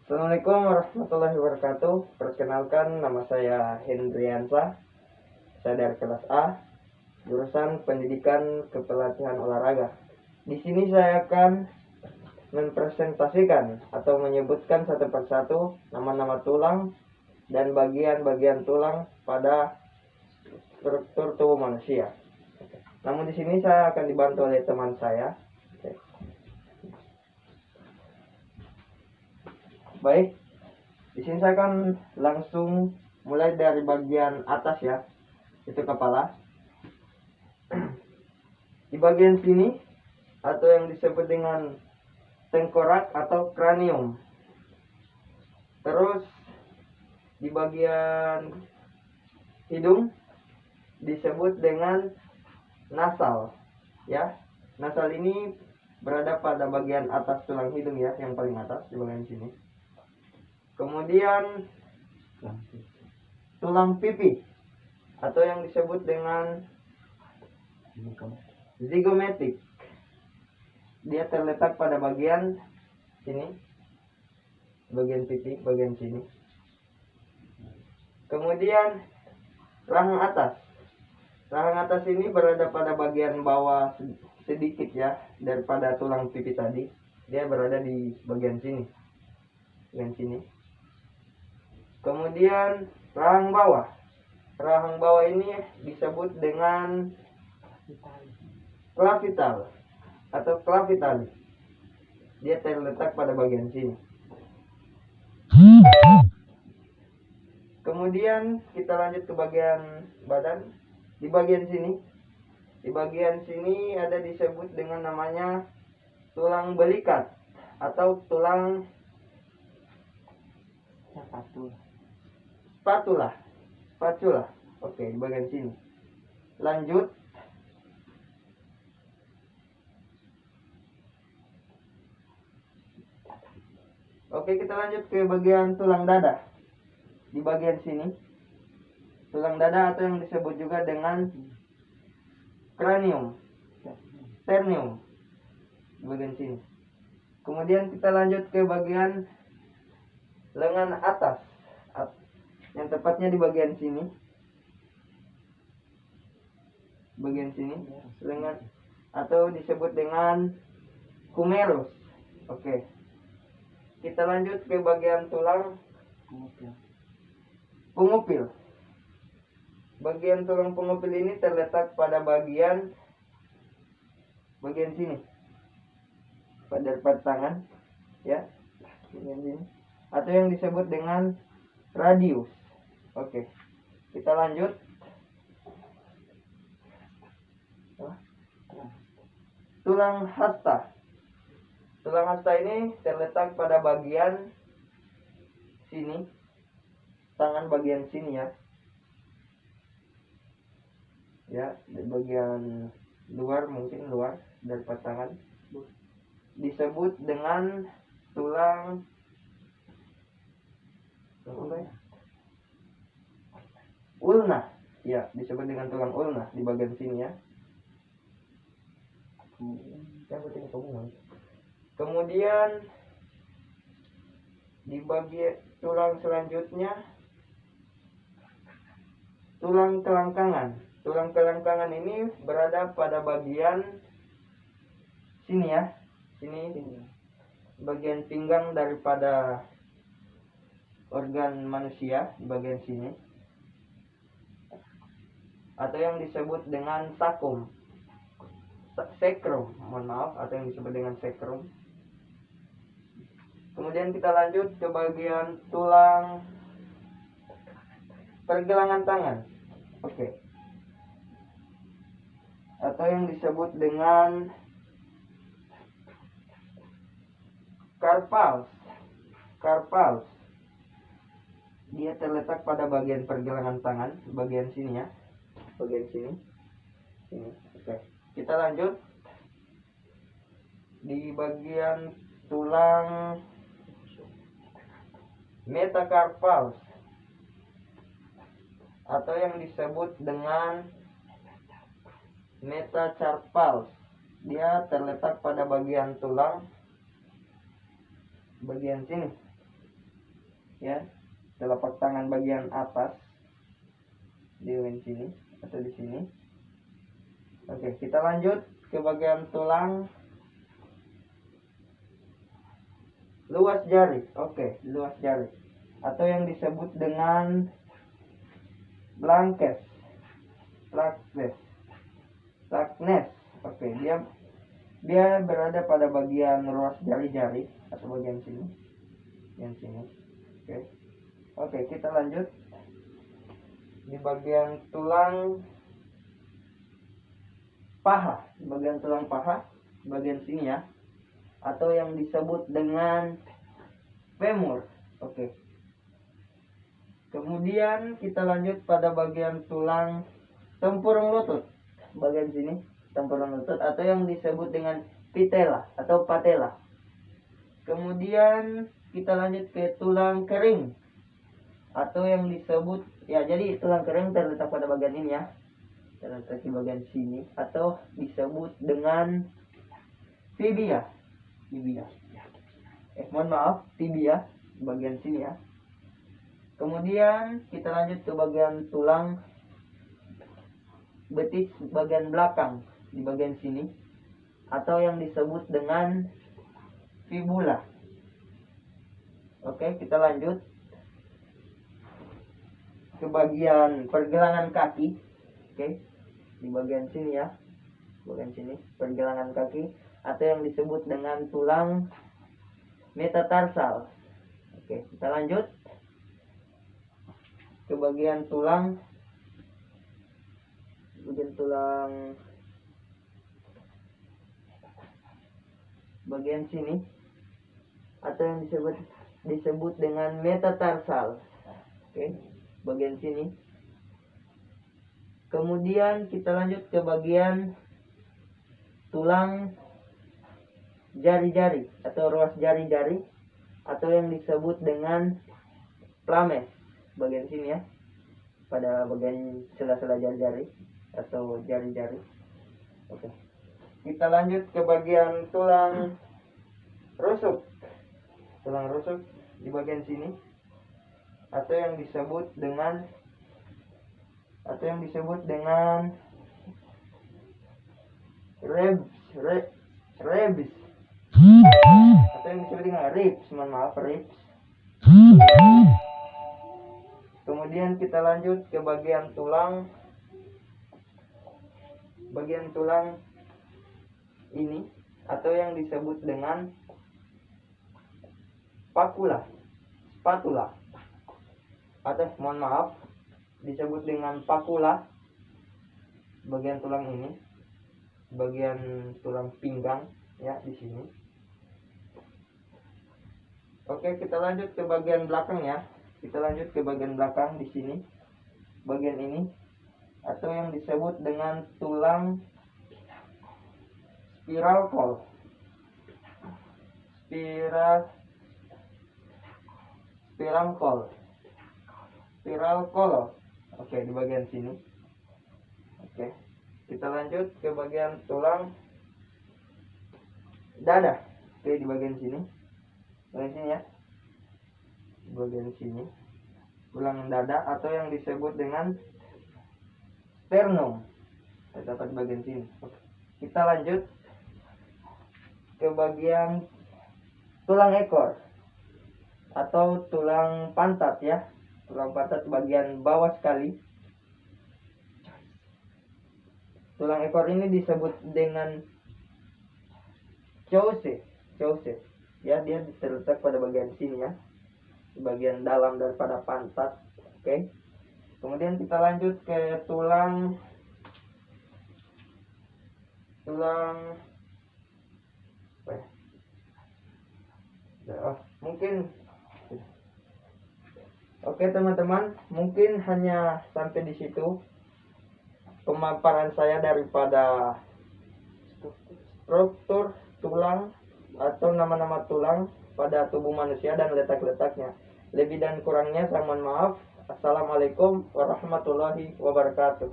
Assalamualaikum warahmatullahi wabarakatuh. Perkenalkan, nama saya Hendriansa. Saya dari kelas A, jurusan Pendidikan Kepelatihan Olahraga. Di sini saya akan mempresentasikan atau menyebutkan satu persatu nama-nama tulang dan bagian-bagian tulang pada struktur tubuh manusia. Namun di sini saya akan dibantu oleh teman saya. Baik, di sini saya akan langsung mulai dari bagian atas ya, itu kepala. Di bagian sini atau yang disebut dengan tengkorak atau kranium. Terus di bagian hidung disebut dengan nasal ya. Nasal ini berada pada bagian atas tulang hidung ya, yang paling atas di bagian sini. Kemudian tulang pipi atau yang disebut dengan zygomatic. Dia terletak pada bagian sini, bagian pipi, bagian sini. Kemudian rahang atas. Rahang atas ini berada pada bagian bawah sedikit ya, daripada tulang pipi tadi. Dia berada di bagian sini. Bagian sini. Kemudian rahang bawah. Rahang bawah ini disebut dengan clavicle atau clavitalis. Dia terletak pada bagian sini. Kemudian kita lanjut ke bagian badan. Di bagian sini ada disebut dengan namanya tulang belikat atau tulang spatula. Oke, di bagian sini. Lanjut. Oke, kita lanjut ke bagian tulang dada. Di bagian sini, tulang dada atau yang disebut juga dengan cranium, sternum, di bagian sini. Kemudian kita lanjut ke bagian lengan atas, yang tepatnya di bagian sini. Bagian sini, lengan atau disebut dengan humerus. Oke. Kita lanjut ke bagian tulang pengupil. Bagian tulang pengupil ini terletak pada bagian sini, pada tangan ya, bagian sini, atau yang disebut dengan radius. Oke, kita lanjut. Tulang hasta. Tulang hasta ini terletak pada bagian sini, tangan bagian sini ya. Ya, di bagian luar, mungkin luar dari tangan. Disebut dengan tulang ulna. Ya, disebut dengan tulang ulna di bagian sini ya. Kemudian di bagian tulang selanjutnya tulang kelangkangan. Tulang kelangkangan ini berada pada bagian sini ya. Sini. Bagian pinggang daripada organ manusia di bagian sini. Atau yang disebut dengan sacrum, atau yang disebut dengan sacrum. Kemudian kita lanjut ke bagian tulang pergelangan tangan. Oke. Atau yang disebut dengan carpals. Dia terletak pada bagian pergelangan tangan, bagian sini ya. Bagian sini. Oke. Kita lanjut. Di bagian tulang metacarpals atau yang disebut dengan metacarpals. Dia terletak pada bagian tulang bagian sini. ya, telapak tangan bagian atas di sini atau di sini. Oke, kita lanjut ke bagian tulang luas jari. Oke, luas jari atau yang disebut dengan blankes, Laknes. Oke, dia berada pada bagian ruas jari-jari atau bagian sini. Oke. Oke, kita lanjut di bagian tulang paha, bagian sini ya, atau yang disebut dengan femur. Oke. Kemudian kita lanjut pada bagian tulang tempurung lutut, bagian sini, tempurung lutut atau yang disebut dengan patella atau patella. Kemudian kita lanjut ke tulang kering atau yang disebut ya, jadi tulang kering terletak pada bagian ini ya, terletak di bagian sini atau disebut dengan tibia. Mohon maaf, tibia bagian sini ya. Kemudian kita lanjut ke bagian tulang betis bagian belakang di bagian sini atau yang disebut dengan fibula. Oke, kita lanjut ke bagian pergelangan kaki. Oke, di bagian sini ya, bagian sini pergelangan kaki atau yang disebut dengan tulang metatarsal. Oke, kita lanjut ke bagian tulang bagian sini atau yang disebut dengan metatarsal. Oke, bagian sini. Kemudian kita lanjut ke bagian tulang jari-jari atau ruas jari-jari atau yang disebut dengan plames, bagian sini ya, pada bagian sela-sela jari-jari atau jari-jari. Oke, kita lanjut ke bagian tulang rusuk di bagian sini atau yang disebut dengan ribs atau yang disebut dengan ribs, ribs. Kemudian kita lanjut ke bagian tulang ini atau yang disebut dengan spatula atau disebut dengan pakula. Bagian tulang ini, bagian tulang pinggang ya, di sini. Oke, kita lanjut ke bagian belakang ya. Kita lanjut ke bagian belakang di sini, bagian ini atau yang disebut dengan tulang spiral collar. Oke, di bagian sini. Oke, kita lanjut ke bagian tulang dada. Oke, di bagian sini ya, bagian sini tulang dada atau yang disebut dengan sternum, terdapat di bagian sini. Oke, kita lanjut ke bagian tulang ekor atau tulang pantat ya, tulang pantat bagian bawah sekali. Tulang ekor ini disebut dengan chouse ya, dia terletak pada bagian sini ya, bagian dalam daripada pantat. Oke, kemudian kita lanjut ke tulang mungkin. Oke teman-teman, mungkin hanya sampai di situ pemaparan saya daripada struktur tulang atau nama-nama tulang pada tubuh manusia dan letak-letaknya. Lebih dan kurangnya saya mohon maaf. Assalamualaikum warahmatullahi wabarakatuh.